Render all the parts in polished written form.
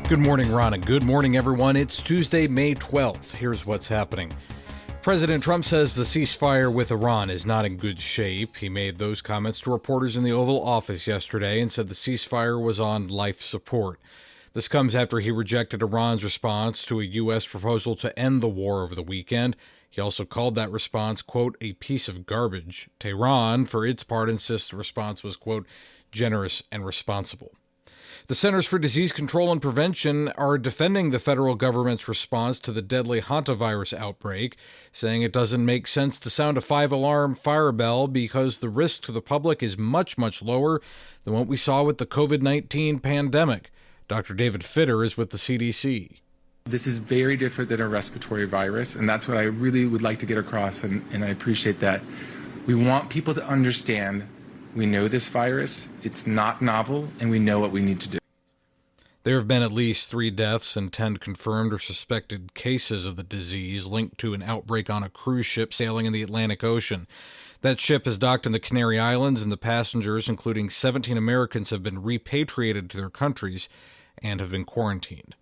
Good morning, Ron, and good morning, everyone. It's Tuesday, May 12th. Here's what's happening. President Trump says the ceasefire with Iran is not in good shape. He made those comments to reporters in the Oval Office yesterday and said the ceasefire was on life support. This comes after he rejected Iran's response to a U.S. proposal to end the war over the weekend. He also called that response, quote, a piece of garbage. Tehran, for its part, insists the response was, quote, generous and responsible. The Centers for Disease Control and Prevention are defending the federal government's response to the deadly hantavirus outbreak, saying it doesn't make sense to sound a 5-alarm fire bell because the risk to the public is much, much lower than what we saw with the COVID-19 pandemic. Dr. David Fitter is with the CDC. This is very different than a respiratory virus, and that's what I really would like to get across, and I appreciate that. We want people to understand we know this virus, it's not novel, and we know what we need to do. There have been at least 3 deaths and 10 confirmed or suspected cases of the disease linked to an outbreak on a cruise ship sailing in the Atlantic Ocean. That ship is docked in the Canary Islands, and the passengers, including 17 Americans, have been repatriated to their countries and have been quarantined.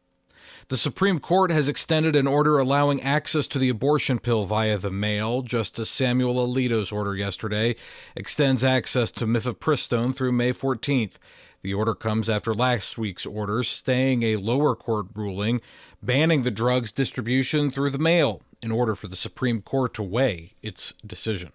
The Supreme Court has extended an order allowing access to the abortion pill via the mail. Justice Samuel Alito's order yesterday extends access to mifepristone through May 14th. The order comes after last week's order staying a lower court ruling banning the drug's distribution through the mail in order for the Supreme Court to weigh its decision.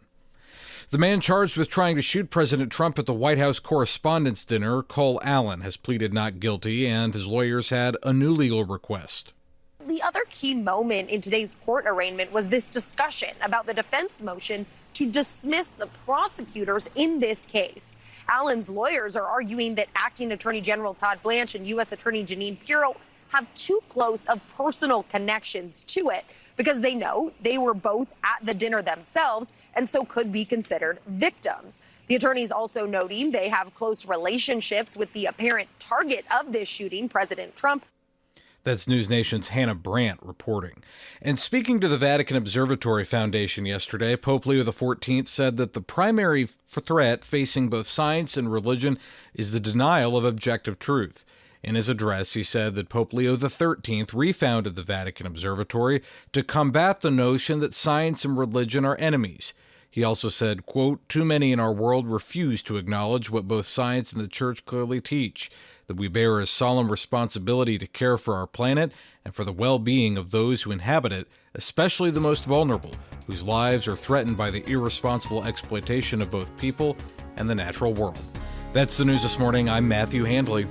The man charged with trying to shoot President Trump at the White House Correspondents' Dinner, Cole Allen, has pleaded not guilty, and his lawyers had a new legal request. The other key moment in today's court arraignment was this discussion about the defense motion to dismiss the prosecutors in this case. Allen's lawyers are arguing that Acting Attorney General Todd Blanche and U.S. Attorney Jeanine Pirro have too close of personal connections to it because they know they were both at the dinner themselves and so could be considered victims. The attorneys also noting they have close relationships with the apparent target of this shooting, President Trump. That's News Nation's Hannah Brandt reporting. And speaking to the Vatican Observatory Foundation yesterday, Pope Leo XIV said that the primary threat facing both science and religion is the denial of objective truth. In his address, he said that Pope Leo XIII refounded the Vatican Observatory to combat the notion that science and religion are enemies. He also said, quote, too many in our world refuse to acknowledge what both science and the church clearly teach, that we bear a solemn responsibility to care for our planet and for the well-being of those who inhabit it, especially the most vulnerable, whose lives are threatened by the irresponsible exploitation of both people and the natural world. That's the news this morning. I'm Matthew Handley.